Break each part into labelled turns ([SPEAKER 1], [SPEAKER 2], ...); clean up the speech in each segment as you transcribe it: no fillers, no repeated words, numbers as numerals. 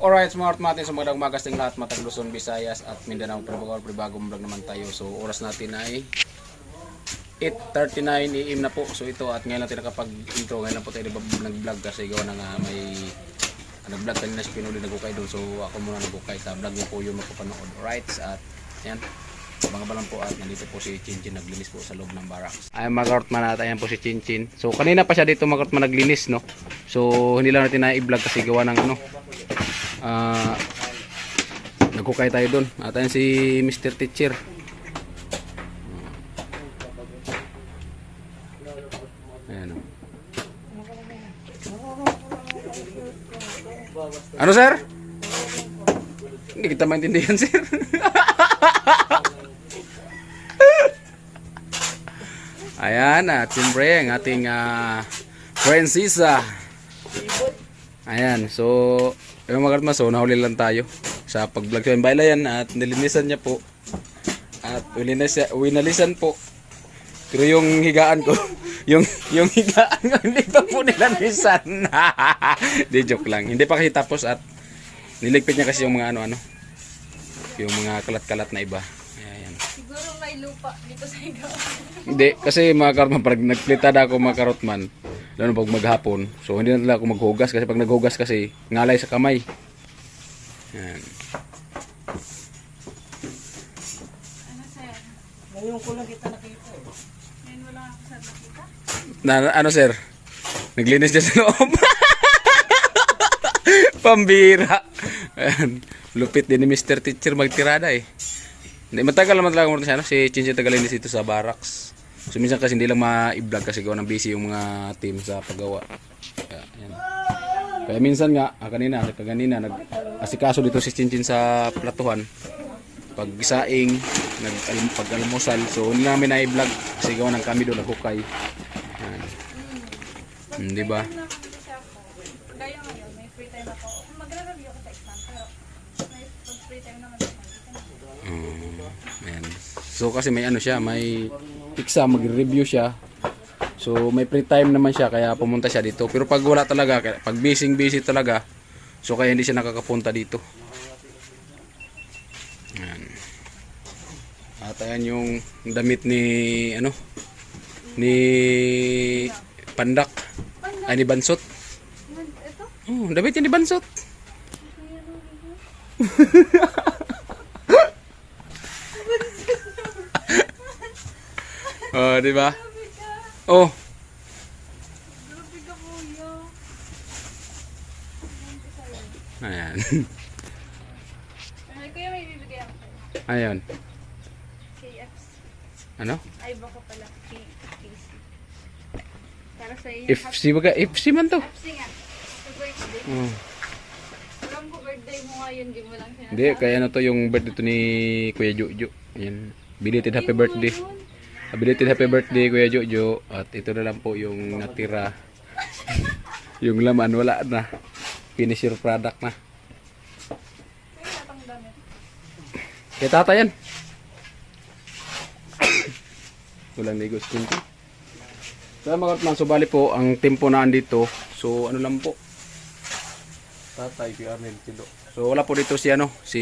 [SPEAKER 1] Alright, mga Artmatin, so magandang umaga sa ating lahat, matag Luzon, Visayas at Mindanao, bagong vlog naman tayo. So oras natin ay 8:39 AM na po. So ito, at ngayon natin nakapag-intro, ngayon lang po tayo nag-vlog kasi gawa na nga may nag-vlog kanina si Pinuli nagukay doon. So ako muna nagukay sa vlog niya po yung mapapanood. Alright, at yan, abang-abang po, at nandito po si Chinchin naglinis po sa loob ng barracks. Ay mga Artman, at ayan po si Chinchin. So kanina pa siya dito mga Artman naglinis, no. So hindi lang natin na-i-vlog kasi gawa ng ano, nagkukay tayo doon. At ayan si Mr. Teacher. Ayan o. Ano sir? Hindi kita maintindihan sir. Ayan, at siyempre ang ating prinsesa. Ayan, so yung mga Artmaso, nahuli lang tayo sa pag-vlog sa baylayan at nilinisan niya po. At winalisan po. Pero yung higaan ko, yung higaan ko hindi pa po nilanisan. Di joke lang. Hindi pa kasi tapos, at niligpit niya kasi yung mga ano-ano. Yung mga kalat-kalat na iba. Ayan.
[SPEAKER 2] Siguro may lupa dito sa higaan.
[SPEAKER 1] Hindi, kasi mga Karotman, pag nagplitada ako mga Karotman, lalo pag maghapon, so hindi na talaga ako maghugas kasi pag naghugas kasi ngalay sa kamay. Yan.
[SPEAKER 2] Ano sir?
[SPEAKER 3] Ngayon ko lang kita nakita eh.
[SPEAKER 2] Ngayon wala ako sir nakita.
[SPEAKER 1] Ano sir? Naglinis niya sa loob. Pambira. Ayan. Lupit din ni Mr. Teacher magtirada eh. Hindi, matagal naman talaga siya, no? Si Chinchin tagalinis dito sa barracks. So minsan kasi hindi lang ma-i-vlog kasi gawa ng busy yung mga team sa paggawa. Kaya minsan nga, kanina nag-asikaso dito si Chinchin sa platuhan. Pag isaing, pag-almusal. So hindi namin na-i-vlog kasi gawa ng kami doon nagkukay. Di ba?
[SPEAKER 2] Gaya ngayon, may free time ako. Magre-review ako sa exam, pero may free time naman ako.
[SPEAKER 1] Ayan. So kasi may ano siya, may exam, magre-review siya. So may free time naman siya kaya pumunta siya dito. Pero pag wala talaga, pag busy talaga, so kaya hindi siya nakakapunta dito. Ayan. At ayan yung damit ni ano, ni Pandak. Ay, ni Bansot.
[SPEAKER 2] Ito?
[SPEAKER 1] Oh, damit niya ni Bansot. Oh, di ba? Oh.
[SPEAKER 2] Grabe ka kuya.
[SPEAKER 1] Ayan.
[SPEAKER 2] Ay, kuya may bibigay ako sa'yo.
[SPEAKER 1] Ayan.
[SPEAKER 2] KFC.
[SPEAKER 1] Ano?
[SPEAKER 2] Ay, baka pala. KFC. Para sa iyo.
[SPEAKER 1] FC baga, FC man to.
[SPEAKER 2] FC nga. Sa birthday.
[SPEAKER 1] Oh.
[SPEAKER 2] Alam ko birthday mo ngayon, di mo lang sinasabi.
[SPEAKER 1] Hindi, kaya ano to yung birthday to ni Kuya Jojo. Ayan. Belated happy birthday. Belated happy birthday Kuya Jojo. At ito na lang po yung natira. Yung laman wala na. Finisher product na.
[SPEAKER 2] Kaya natang damit.
[SPEAKER 1] Kaya tata yan. Walang ligo skin ko. So mga Artman, so bali po ang tempo na andito. So ano lang po. Tatay Kuya Arnel Tilo. So wala po dito si ano, si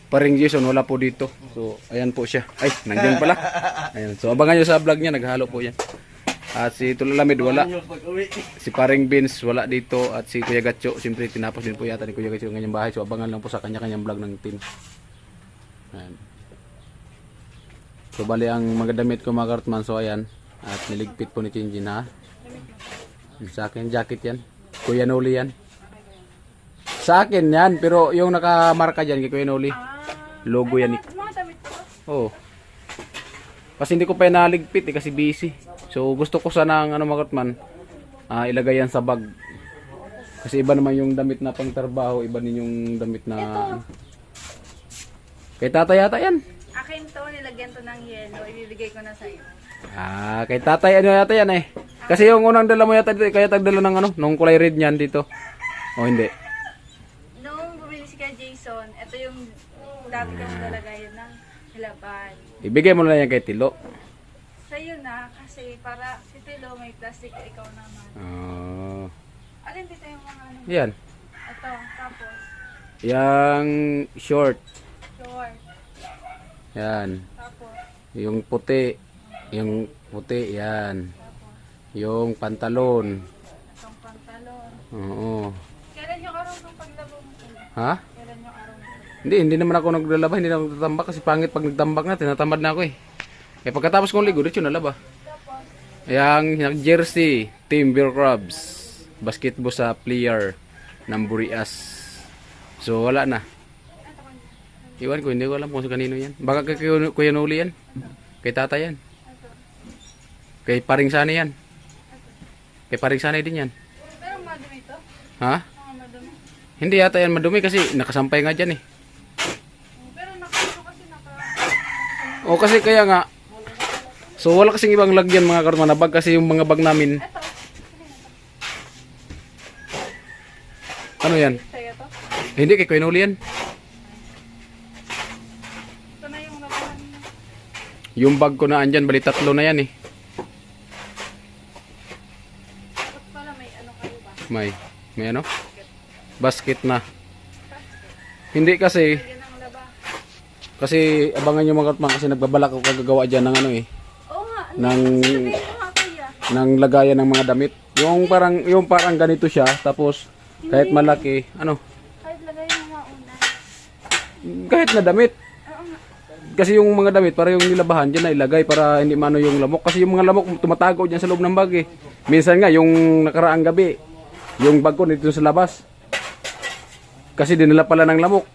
[SPEAKER 1] Paring Jason, wala po dito. So ayan po siya. Ay, nandiyan pala. Ayan. So abangan nyo sa vlog niya, naghalo po yan. At si Tulalamid wala. Si Paring Beans wala dito. At si Kuya Gatcho, siyempre tinapos din po yata ni Kuya Gatcho yung kanyang bahay. So abangan lang po sa kanya-kanyang vlog ng team. Ayan. So bali ang magagamit ko mga Artman, so ayan. At niligpit po ni Chinchin ha. Sa akin jacket yan. Kuya Noli yan. Sa akin yan, pero yung nakamarka dyan kay Kuya Noli. Logo yan.
[SPEAKER 2] Mga damit ko.
[SPEAKER 1] Oh. Kasi hindi ko pa naligpit kasi busy. So gusto ko sana ang ano mga Artman, ilagay yan sa bag. Kasi iba naman yung damit na pang trabaho, iba din yung damit na kay tatay yata yan.
[SPEAKER 2] Akin to, nilagyan to ng yelo. Ibibigay ko na sa'yo.
[SPEAKER 1] Kay tatay ano yata yan eh. Kasi yung unang dala mo yata dito, kaya tagdala ng ano, nung kulay red niyan dito. O hindi.
[SPEAKER 2] Nung bumili si ka Jason, ito yung dati kang dalagayan ng hilaban.
[SPEAKER 1] Ibigay mo na yan kay Tilo.
[SPEAKER 2] Sa'yo na, kasi para si Tilo may plastic, ikaw naman.
[SPEAKER 1] Ah.
[SPEAKER 2] Alin dito yung mga ano?
[SPEAKER 1] Yan.
[SPEAKER 2] Ito, tapos,
[SPEAKER 1] Yang short.
[SPEAKER 2] short.
[SPEAKER 1] Yan.
[SPEAKER 2] Tapos,
[SPEAKER 1] Yung puti. Yung puti, yan.
[SPEAKER 2] tapos,
[SPEAKER 1] Yung pantalon.
[SPEAKER 2] itong pantalon.
[SPEAKER 1] Oo.
[SPEAKER 2] Kailan yung araw ng paglabo mo?
[SPEAKER 1] Ha?
[SPEAKER 2] Kailan yung araw mo?
[SPEAKER 1] Hindi naman ako naglalaba, hindi na ako tatambak kasi pangit pag nagtambak na, tinatamad na ako eh. Kaya pagkatapos kong ligo, dito nalaba.
[SPEAKER 2] Tapos,
[SPEAKER 1] Yang jersey, Team Bear Crabs, basketball sa player ng Burias. So wala na. Iwan ko, hindi ko alam kung sa kanino yan. Baka kay Kuya Noli yan. Kay tata yan. Kay Paring Sani yan. Kay Paring Sani din yan.
[SPEAKER 2] pero madumi ito?
[SPEAKER 1] Ha?
[SPEAKER 2] Mga madumi.
[SPEAKER 1] Hindi yata yan madumi kasi nakasampay nga dyan eh.
[SPEAKER 2] Pero nakano kasi
[SPEAKER 1] O kasi kaya nga, so wala kasing ibang lagyan mga karma na bag kasi yung mga bag namin.
[SPEAKER 2] Ito.
[SPEAKER 1] Ano yan?
[SPEAKER 2] Sa'yo to?
[SPEAKER 1] Hindi kay Kuya Noli yan.
[SPEAKER 2] Ito na yung labahan niya.
[SPEAKER 1] Yung bag ko na andyan, bali tatlo na yan eh.
[SPEAKER 2] Dapat pala may ano kayo ba?
[SPEAKER 1] May ano? Basket na. Hindi kasi,
[SPEAKER 2] Yan ang laba.
[SPEAKER 1] kasi abangan nyo mga katmang kasi nagbabalak ako kagagawa dyan ng ano eh.
[SPEAKER 2] Oo nga.
[SPEAKER 1] Ng,
[SPEAKER 2] Sabihin ko nga kuya.
[SPEAKER 1] ng lagayan ng mga damit. Yung parang ganito siya, tapos kahit malaki, ano,
[SPEAKER 2] Kahit lagay mo mauna.
[SPEAKER 1] kahit na damit.
[SPEAKER 2] Oo nga.
[SPEAKER 1] Kasi yung mga damit, para yung nilabahan dyan na ilagay para hindi mano yung lamok. Kasi yung mga lamok tumatago dyan sa loob ng bag eh. Minsan nga, yung nakaraang gabi, yung bag ko dito sa labas. Kasi dinala pala ng lamok.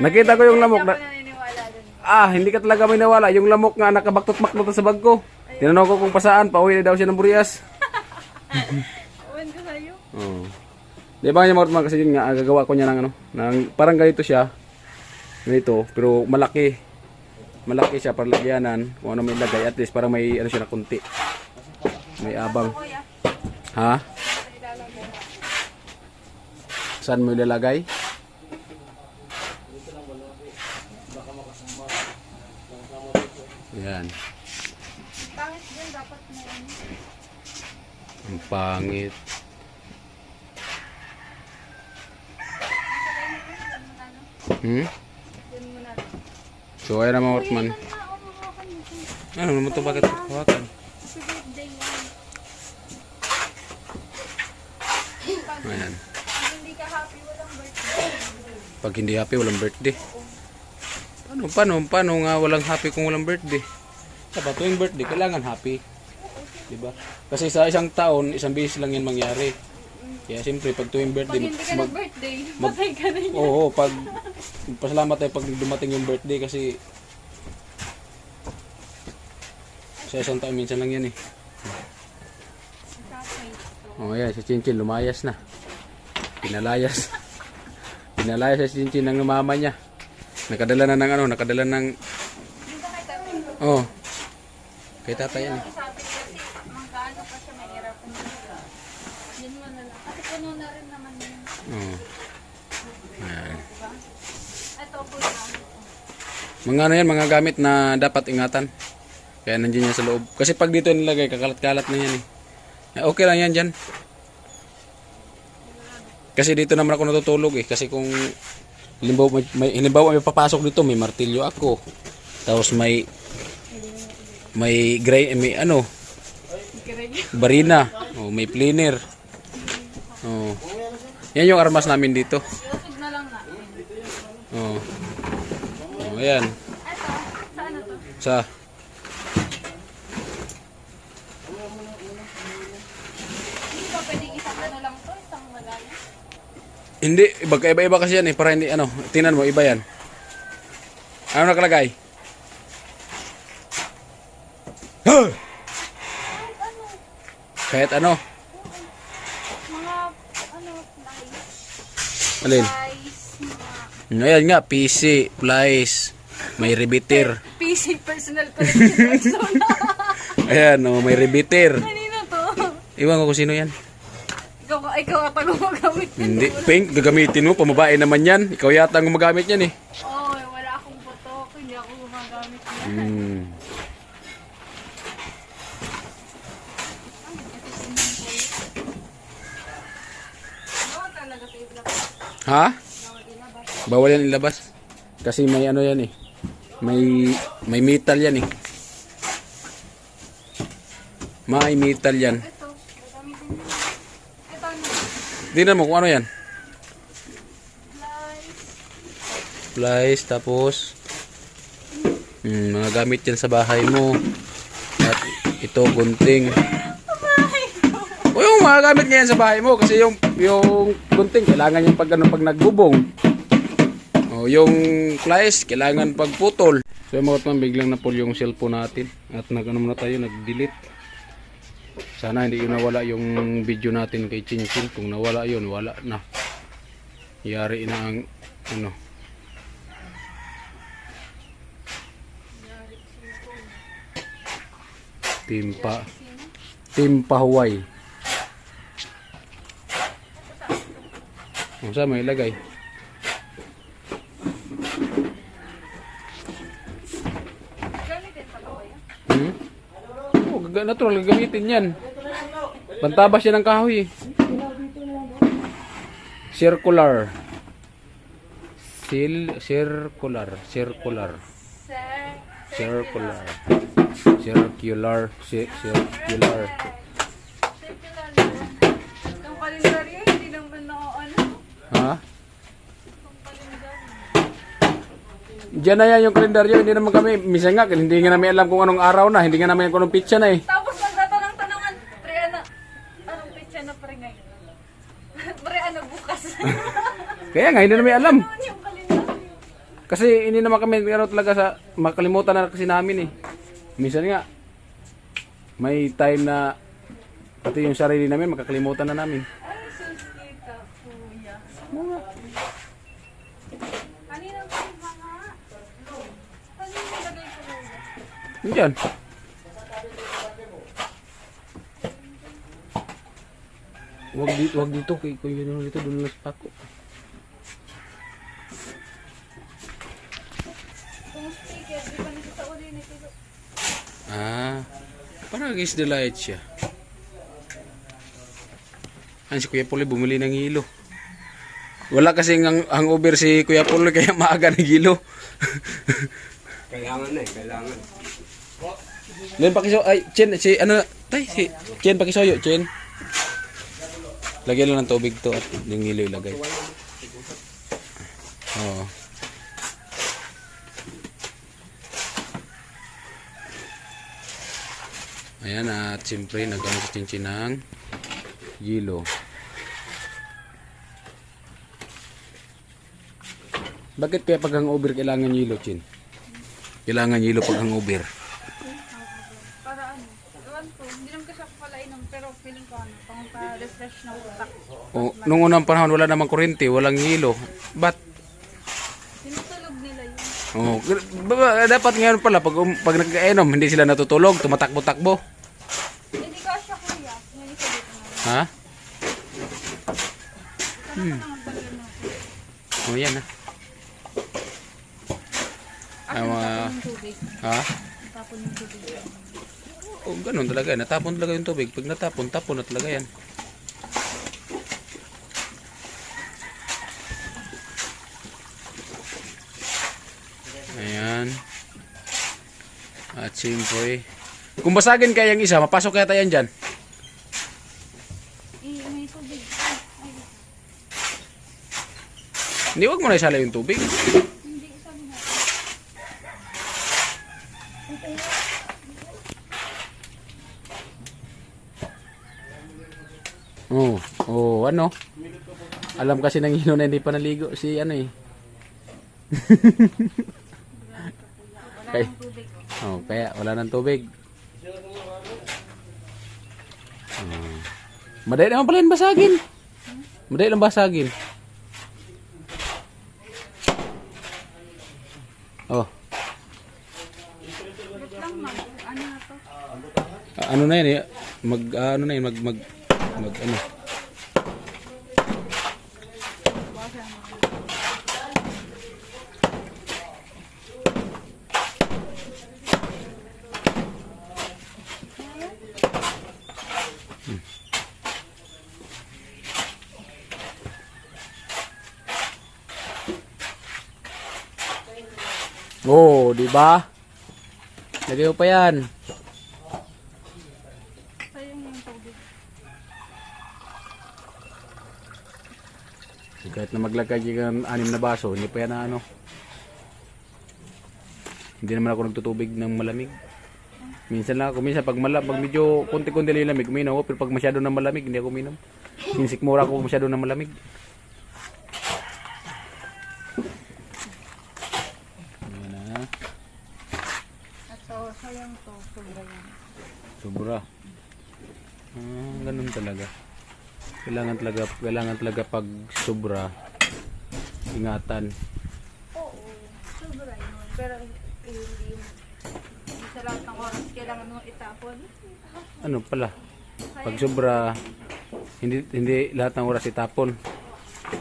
[SPEAKER 1] Nakita ko yung lamok.
[SPEAKER 2] Hindi ako naniniwala dun.
[SPEAKER 1] Hindi ka talaga may nawala. Yung lamok nga nakabaktot-baktot sa bag ko. Tinanong ko kung pasaan, pauwi na daw siya ng Burias.
[SPEAKER 2] Uwan ko sa'yo.
[SPEAKER 1] Oo. Di ba nga mga kasi yun nga, gagawa ko niya ng ano, ng, parang ganito siya. Ganito, pero malaki. Malaki siya para lagyanan. Kung ano may lagay, at least parang may ano siya na kunti. May abang.
[SPEAKER 2] Kuya,
[SPEAKER 1] Ha?
[SPEAKER 2] sa ilalagay.
[SPEAKER 1] Saan mo ilalagay? Yan.
[SPEAKER 2] Pangit din, dapat may ano.
[SPEAKER 1] Ang pangit. Hmm?
[SPEAKER 2] Yun mo na lang.
[SPEAKER 1] So, ayun naman, Ortman.
[SPEAKER 2] Yan na, hawakan mo.
[SPEAKER 1] Ano naman ito? Bakit hawakan?
[SPEAKER 2] Happy birthday yan.
[SPEAKER 1] Ayan.
[SPEAKER 2] Pag hindi ka happy, walang birthday.
[SPEAKER 1] Pag hindi happy, walang birthday. Paano nga walang happy kung walang birthday? Diba, tuwing birthday, kailangan happy. Diba? Kasi sa isang taon, isang beses lang yan mangyari. Kaya siyempre, pag tuwing
[SPEAKER 2] Pag
[SPEAKER 1] birthday,
[SPEAKER 2] hindi ka nag-birthday, patay ka na yan.
[SPEAKER 1] oo, pag pasalamat tayo pag dumating yung birthday kasi sa isang taon minsan lang yan eh. Oh, ayan, si Chinchin lumayas na. Pinalayas. Pinalayas si Chinchin ng mama niya. Nakadala na ng ano, nakadala ng
[SPEAKER 2] Dito kay tatay.
[SPEAKER 1] oh. Kay tatay yan eh.
[SPEAKER 2] Sabi kasi, magkaano pa siya mahirap. Yun mo na lang. Kasi puno na rin naman yun.
[SPEAKER 1] Oh. Ayan.
[SPEAKER 2] Ito po na.
[SPEAKER 1] Mga ano yan, mga gamit na dapat ingatan. Kaya nandiyan yan sa loob. Kasi pag dito nilagay, kakalat-kalat na yan eh. Okay lang yan dyan. Kasi dito naman ako natutulog eh. Kasi kung halimbawa may papasok dito, may martilyo ako. Tapos may ano, barina. Oh, may planer. Oh. Yan yung armas namin dito.
[SPEAKER 2] Iusog na lang na.
[SPEAKER 1] Oh. Oh, ayan.
[SPEAKER 2] Ito, sa ano to?
[SPEAKER 1] Sa
[SPEAKER 2] Hindi ba pwedeng isang ano lang to? Isang magana?
[SPEAKER 1] hindi, iba-iba kasi yan eh. Para hindi, ano, tingnan mo, iba yan. Ano nakalagay? Huh! Kahit ano?
[SPEAKER 2] Mga, ano, flies.
[SPEAKER 1] Alin?
[SPEAKER 2] Flies, mga
[SPEAKER 1] Ayan nga, PC, flies, may rebiter.
[SPEAKER 2] PC, personal collection.
[SPEAKER 1] Ayan, oh, may rebiter.
[SPEAKER 2] Kanino to?
[SPEAKER 1] Iwan ko kung sino yan.
[SPEAKER 2] Ikaw ata gumagamit yan.
[SPEAKER 1] Hindi, Pink, gagamitin mo, pamabae naman yan. Ikaw yata ang gumagamit yan eh.
[SPEAKER 2] Oo, wala akong putok. Hindi ako gumagamit yan.
[SPEAKER 1] Hmm.
[SPEAKER 2] talaga sa ibla.
[SPEAKER 1] Ha?
[SPEAKER 2] Bawal ilabas.
[SPEAKER 1] Bawal yan ilabas. Kasi may ano yan eh. May metal yan eh. May metal yan.
[SPEAKER 2] Ito, gagamitin nyo. Ito ano?
[SPEAKER 1] Tingnan mo kung ano yan.
[SPEAKER 2] Slice.
[SPEAKER 1] Flies, tapos mga gamit yan sa bahay mo. At ito, gunting. O yung mga gamit ngayon sa bahay mo kasi yung gunting kailangan yung pag nagbubong. O yung flies kailangan pagputol. So yung mga man biglang napul yung cellphone natin at muna tayo nag-delete. Sana hindi yun nawala yung video natin kay Chinchin. Kung nawala yun, wala na. Yari na ang ano. Timpa Hawaii. Saan mo ilagay?
[SPEAKER 2] Gamitin pa ba yan?
[SPEAKER 1] Oh, natural gagamitin yan. Bantabas yan ng kahoy. Circular. Circular.
[SPEAKER 2] Circular.
[SPEAKER 1] Circular.
[SPEAKER 2] Circular. Itong kalendaryo, hindi naman ano.
[SPEAKER 1] Ha?
[SPEAKER 2] Itong kalendaryo.
[SPEAKER 1] Diyan na yan yung kalendaryo. Hindi naman kami, minsan nga, hindi nga namin alam kung anong araw na. Hindi nga namin kung anong pitsa na eh.
[SPEAKER 2] Tapos nagtatanong-tanongan, pre ano? Anong pitsa na pre ngayon? Pre ano bukas?
[SPEAKER 1] Kaya nga, hindi namin alam.
[SPEAKER 2] Ano yung kalendaryo?
[SPEAKER 1] Kasi hindi naman kami ano talaga sa makalimutan na kasi namin eh. Minsan nga may time na pati yung sarili namin makakalimutan na namin.
[SPEAKER 2] Ay, sus kita, kuya. Kanina pa yung mga. Kanina lagay ko kuya.
[SPEAKER 1] Diyan. Wag dito kay kuya dito doon lang sa pako.
[SPEAKER 2] Kung speaker, di ba nasa uli ni Tito?
[SPEAKER 1] Parang is the light siya. Si Kuya Puli bumili ng hilo. Wala kasing hangover si Kuya Puli kaya maaga ng hilo.
[SPEAKER 3] Kailangan na eh, kailangan.
[SPEAKER 1] Len pakiso ay Chen si ano tay si Chen pakisoyo Chen. Lagyan lang ng tubig to at yung hilo ilagay. Oo. Ayan at siyempre nagano sa Chinchin ng hilo. Bakit kaya pag hangover kailangan hilo, Chin? Kailangan hilo pag hangover.
[SPEAKER 2] Para ano? Ewan ko, hindi naman kasi ako pala inom, pero feeling ko ano, pang pa-refresh ng utak.
[SPEAKER 1] O, nung unang panahon wala namang kuryente, walang hilo. Ba't?
[SPEAKER 2] Tinutulog nila yun.
[SPEAKER 1] Oh, dapat ngayon pala pag nag-inom, hindi sila natutulog, tumatakbo-takbo.
[SPEAKER 2] Hindi ko asya kuya. Ngayon isa dito na.
[SPEAKER 1] Ha?
[SPEAKER 2] Ano pa naman pala natin?
[SPEAKER 1] Oh, yan ha.
[SPEAKER 2] Ako
[SPEAKER 1] Mga-
[SPEAKER 2] natapon yung tubig.
[SPEAKER 1] Ha?
[SPEAKER 2] Natapon yung tubig.
[SPEAKER 1] Oh, ganun talaga. Natapon talaga yung tubig. Pag natapon, tapon na talaga yan. Ayan. At siyempre, kung basagin kaya yung isa, mapasok kaya yan dyan.
[SPEAKER 2] May tubig. Ay,
[SPEAKER 1] Hindi, wag mo na isala yung tubig.
[SPEAKER 2] hindi isa mo natin.
[SPEAKER 1] Ano? Alam kasi ng hino na hindi pa naligo si ano eh.
[SPEAKER 2] Wala
[SPEAKER 1] Okay.
[SPEAKER 2] nang tubig.
[SPEAKER 1] Kaya wala nang tubig. Madali naman pala yung basagin. Madali lang basagin. Oh,
[SPEAKER 2] Wait lang ma'am. Ano na to?
[SPEAKER 1] ano na yun eh. Ano na yun, ano.
[SPEAKER 2] Basa mo.
[SPEAKER 1] Oh, di ba? Lagay mo pa yan.
[SPEAKER 2] Sayang yung tubig.
[SPEAKER 1] Kahit na maglagay ng 6 na baso, hindi pa yan na ano. Hindi naman ako nagtutubig ng malamig. Minsan lang ako, minsan pag medyo konti-konti lang yung lamig, uminom ako. Pero pag masyado na malamig, hindi ako uminom. Sinsikmura ako masyado na malamig. Ayan na.
[SPEAKER 2] At so, sayang to. Sobra yan.
[SPEAKER 1] Sobra. Ganun talaga. Kailangan talaga pag sobra, ingatan.
[SPEAKER 2] Oo. Sobra yun. Pero hindi sa lahat ng oras kailangan mo itapon.
[SPEAKER 1] Ano pala? Pag sobra, hindi lahat ng oras itapon.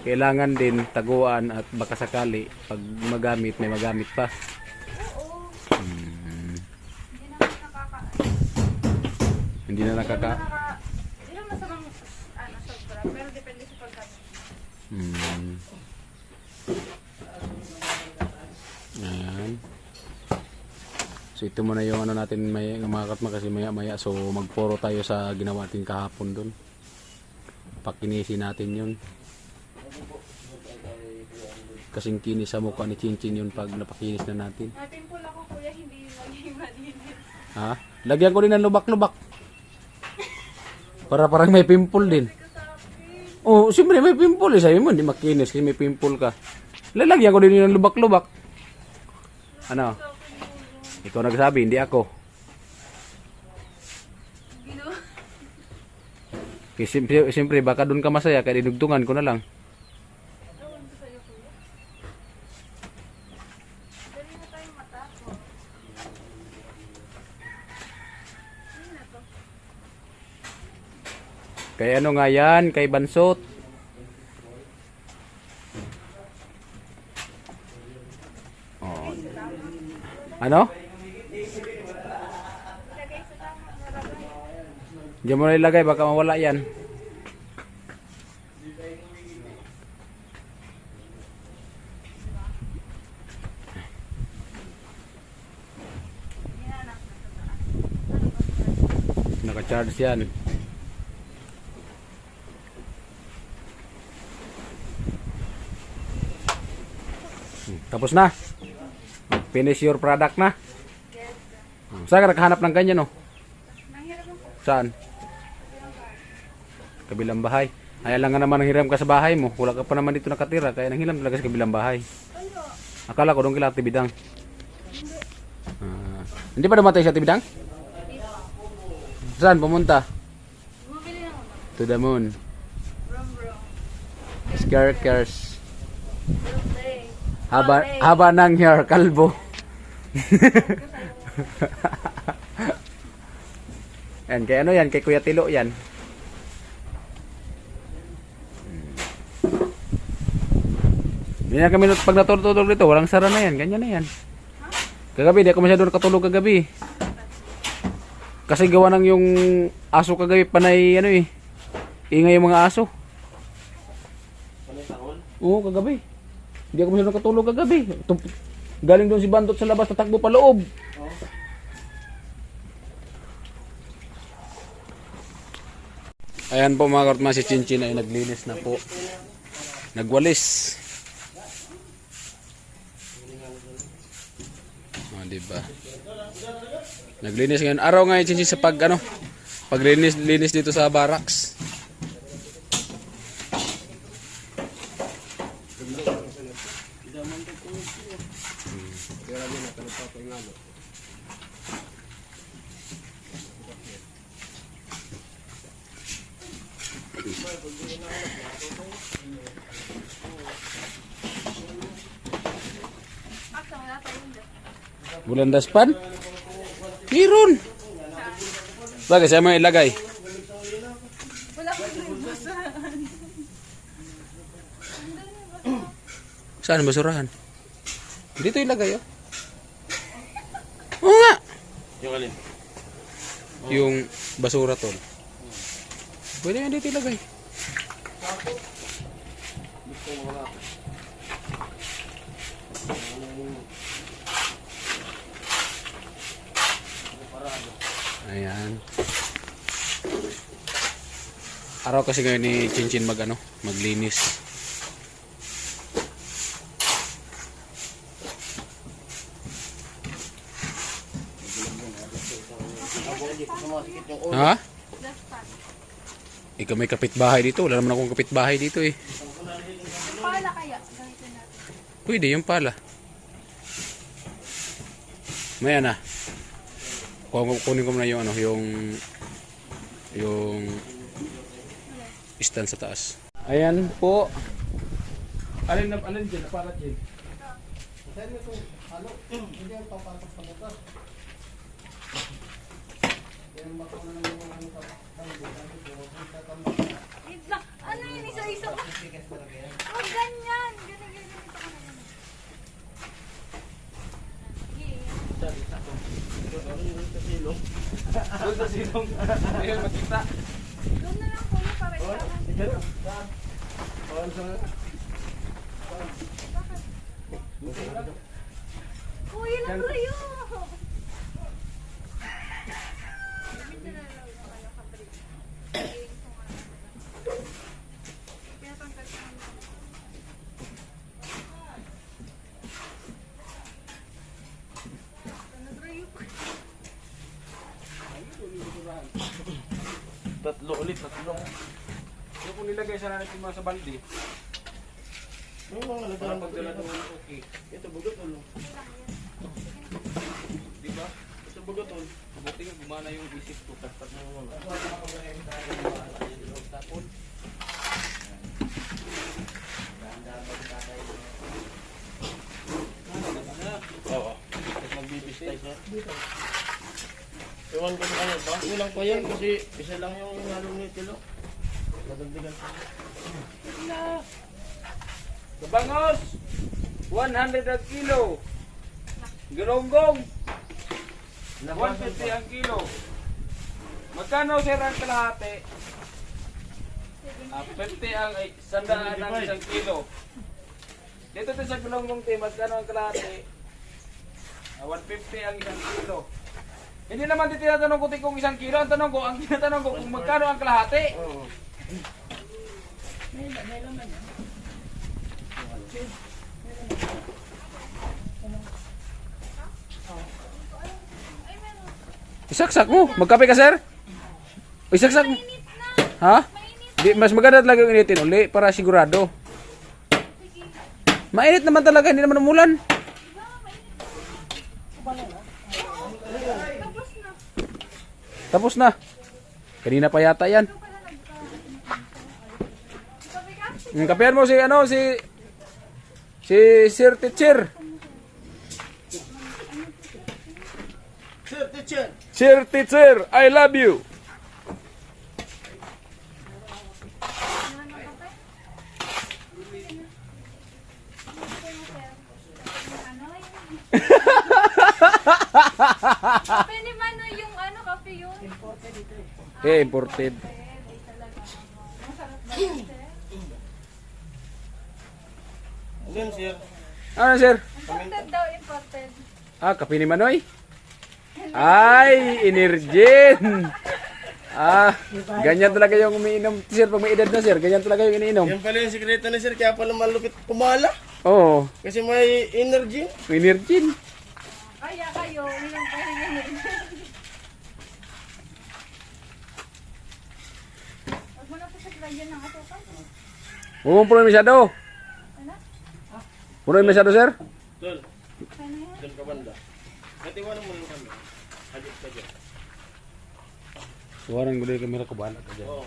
[SPEAKER 1] Kailangan din taguan at baka sakali pag magamit, may magamit pa.
[SPEAKER 2] Oo. Hindi naman
[SPEAKER 1] Hindi na nakaka...
[SPEAKER 2] Hindi naman masamang sobra. Pero depende sa paggamit.
[SPEAKER 1] Ayan. So ito muna yung ano natin mga katma kasi maya so magporo tayo sa ginawa natin kahapon doon. Pakinisin natin yun. Kasing kinis sa mukha ni Chinchin yun pag napakinis na natin.
[SPEAKER 2] Pimple ako kuya, hindi maging malinis.
[SPEAKER 1] Ha? Lagyan ko din ng lubak-lubak. Para parang may pimple din. Oh, siyempre may pimple eh. Sabi mo, hindi makinis kasi may pimple ka. Lalagyan ko din ng lubak-lubak. Ano? Ikaw nagsabi, hindi ako.
[SPEAKER 2] Gino.
[SPEAKER 1] Kasi siyempre, baka doon ka masaya, kaya dinugtungan ko na lang.
[SPEAKER 2] Ewan ko sa'yo kuya. Dali na tayong matapos. Ano na to?
[SPEAKER 1] Kay ano nga yan, kay Bansot. Oh. Ano?
[SPEAKER 2] Ilagay sa tama. Nalagay.
[SPEAKER 1] Diyan mo na ilagay, baka mawala yan. Naka-charge yan. Tapos na. Finish your product na. Saan ka nakahanap ng ganyan, no?
[SPEAKER 2] Nanghiram ako.
[SPEAKER 1] Saan? Kabilang bahay. Ay, alam nga naman nanghiram ka sa bahay mo. Wala ka pa naman dito nakatira. Kaya nanghiram talaga sa kabilang bahay.
[SPEAKER 2] Ano?
[SPEAKER 1] Akala ko doon kila Tibidang. Hindi pa dumatay sa Tibidang? Saan pumunta?
[SPEAKER 2] Bumabili na ako.
[SPEAKER 1] To the moon.
[SPEAKER 2] Brum brum.
[SPEAKER 1] Scarecers.
[SPEAKER 2] Birthday.
[SPEAKER 1] Haba ng hair, kalbo. Yan, kay ano yan? Kay Kuya Tilo yan. Hindi na kami pag natulog dito, walang sara na yan. Ganyan na yan. Kagabi, di ako masyado nakatulog kagabi. Kasi gawa ng yung aso kagabi, panay ano eh. Ingay yung mga aso. Oo, kagabi. Hindi ako masyado nakatulog kagabi. Galing doon si Bandot sa labas, tatakbo pa loob. Ayan po mga kartma, si Chinchin ay naglinis na po. Nagwalis. Oh, diba? Naglinis ngayon. Araw nga yung Chinchin sa paglinis dito sa barracks.
[SPEAKER 2] Aksa, wala tayong dito.
[SPEAKER 1] Bulan daspan? Meron. Bagay, saan mo ilagay?
[SPEAKER 2] Wala ko yung basahan.
[SPEAKER 1] Saan basurahan? Dito ilagay, oh. Oo nga.
[SPEAKER 3] Yung alin?
[SPEAKER 1] Yung basura tol. Pwede yan dito ilagay. Araw kasi ngayon ni Chinchin maglinis. Ha?
[SPEAKER 2] Last pass.
[SPEAKER 1] Ikaw may kapitbahay dito. Wala naman akong kapitbahay dito eh.
[SPEAKER 2] Pala kaya. Gamitin natin.
[SPEAKER 1] Pwede yung pala. May ana. Kunin ko muna yung yung stand sa taas. Ayan po. Alin dyan? Para dyan.
[SPEAKER 3] Hindi ang papasok sa motor.
[SPEAKER 2] Wait lang. Ano yun? Isa-isa ko. Oh, ganyan. Ganyan. Ito ka na ganyan.
[SPEAKER 1] Doon sa silong. Ayun, makita.
[SPEAKER 2] Doon na lang kuya para isahan. Kuya lang kayo.
[SPEAKER 1] Tatlo ulit. Yung kung nilagay sa natin yung mga sa balde.
[SPEAKER 3] May mga
[SPEAKER 1] Para
[SPEAKER 3] nagdaan
[SPEAKER 1] pagdala doon, okay.
[SPEAKER 3] Ito bugot ulo.
[SPEAKER 1] Di ba?
[SPEAKER 3] Ito bugot ulo.
[SPEAKER 1] Mabuti nga gumana yung isip ko. Tapos na yung tapon.
[SPEAKER 3] Oo. Tapos magbibistay siya. Ewan ko na ba? Kulang pa yan kasi isa lang yung halo ni Tilo. Madagdagan pa.
[SPEAKER 1] Kabangos! 100 kilo. Geronggong! 150 ang kilo. Magkano sir ang kalahati? 50 ang sandaan ang isang kilo. Dito sa geronggong te, magkano ang kalahati? 150 ang isang kilo. Hindi naman dito tinatanong ko kung isang kilo. Ang tanong ko, ang tinatanong ko kung magkano ang kalahati.
[SPEAKER 3] Oo.
[SPEAKER 1] Isaksak mo. Magkape ka, sir? Isaksak mo.
[SPEAKER 2] Mainit na.
[SPEAKER 1] Ha?
[SPEAKER 2] Mainit.
[SPEAKER 1] Di, mas maganda talaga yung initin uli para sigurado.
[SPEAKER 2] Sige.
[SPEAKER 1] Mainit naman talaga, hindi naman umulan.
[SPEAKER 2] Tapos na.
[SPEAKER 1] Tapos na. Kanina pa yata yan.
[SPEAKER 2] Ito pala Kape ka?
[SPEAKER 1] Kapehan mo si Sir Teacher.
[SPEAKER 3] Sir, teacher!
[SPEAKER 1] Sir Teacher, I love you.
[SPEAKER 2] Ano ng kape? Ano yun? Kape ni Mano yung kape yun.
[SPEAKER 1] Eh, imported.
[SPEAKER 2] Ay, talaga. Masarap ba yun, sir?
[SPEAKER 3] Again, sir.
[SPEAKER 1] Ano, sir?
[SPEAKER 2] Imported daw, imported.
[SPEAKER 1] Ah, kape ni Manoy. Ay, Energin. Ah, ganyan talaga yung umiinom, sir, pag may edad na, sir. Ganyan talaga yung iniinom.
[SPEAKER 3] Yan pala yung sikreto ni sir, kaya pala malupit pumala.
[SPEAKER 1] Oo,
[SPEAKER 3] Kasi may energy.
[SPEAKER 1] Energin.
[SPEAKER 2] Kaya kayo, ilang pahinga yun. Huwag mo na po sa lagyan ng asukal.
[SPEAKER 1] Huwag mong puno masyado.
[SPEAKER 2] Ano?
[SPEAKER 1] Puno masyado, sir.
[SPEAKER 3] Tol,
[SPEAKER 2] Ano yan?
[SPEAKER 3] doon ka banda. Natiwanan mo lang kami. Hagit ka dyan.
[SPEAKER 1] Suwaran ko din yung kamera ko, bahala ka dyan.
[SPEAKER 3] Oo.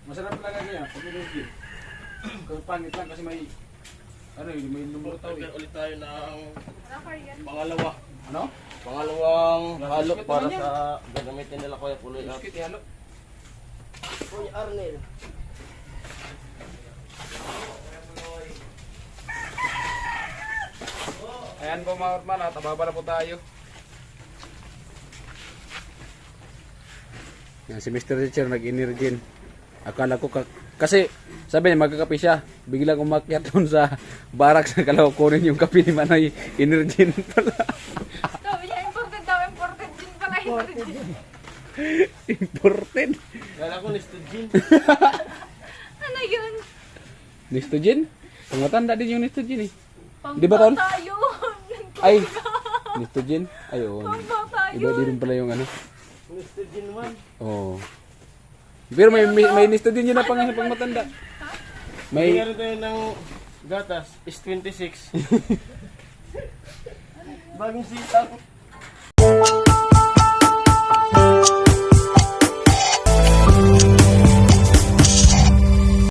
[SPEAKER 1] Masarap talaga ganyan, pag Energin. Kung pangit lang kasi may may lumutaw eh.
[SPEAKER 3] Ulit tayo ng
[SPEAKER 2] Rocker yan.
[SPEAKER 3] pangalawa.
[SPEAKER 1] Ano?
[SPEAKER 3] Pangalawang halo
[SPEAKER 1] Biscuit
[SPEAKER 3] para
[SPEAKER 1] naman yan.
[SPEAKER 3] sa gagamitin nila Kuya Puloy at
[SPEAKER 1] Biscuit, ihalo.
[SPEAKER 3] Kuya Arnel.
[SPEAKER 1] Ayan po mga orman, tababa na po tayo. Yan, si Mr. Teacher nag-Energin. Akala ko kasi sabi niya magkakape siya. Biglang umakyat doon sa barracks na kalaw kunin yung kape ni Manoy. Energin pala.
[SPEAKER 2] Sabi niya, imported daw, imported din pala. Imported din.
[SPEAKER 1] Imported.
[SPEAKER 3] Kala ko Nestogin.
[SPEAKER 2] Ano yun?
[SPEAKER 1] Nistogin? Pang matanda din yung Nistogin eh.
[SPEAKER 2] Pang
[SPEAKER 1] Di ba, Tol?
[SPEAKER 2] bata yun.
[SPEAKER 1] Ay, Nistogin? Ayun.
[SPEAKER 2] Pang bata
[SPEAKER 1] Iba
[SPEAKER 2] yun.
[SPEAKER 1] din pala yung ano.
[SPEAKER 3] Nestogin 1.
[SPEAKER 1] Oo. Pero may Nistogin yun na pang matanda.
[SPEAKER 3] May
[SPEAKER 1] May
[SPEAKER 3] tayo ng gatas is 26. Bagong sitaw.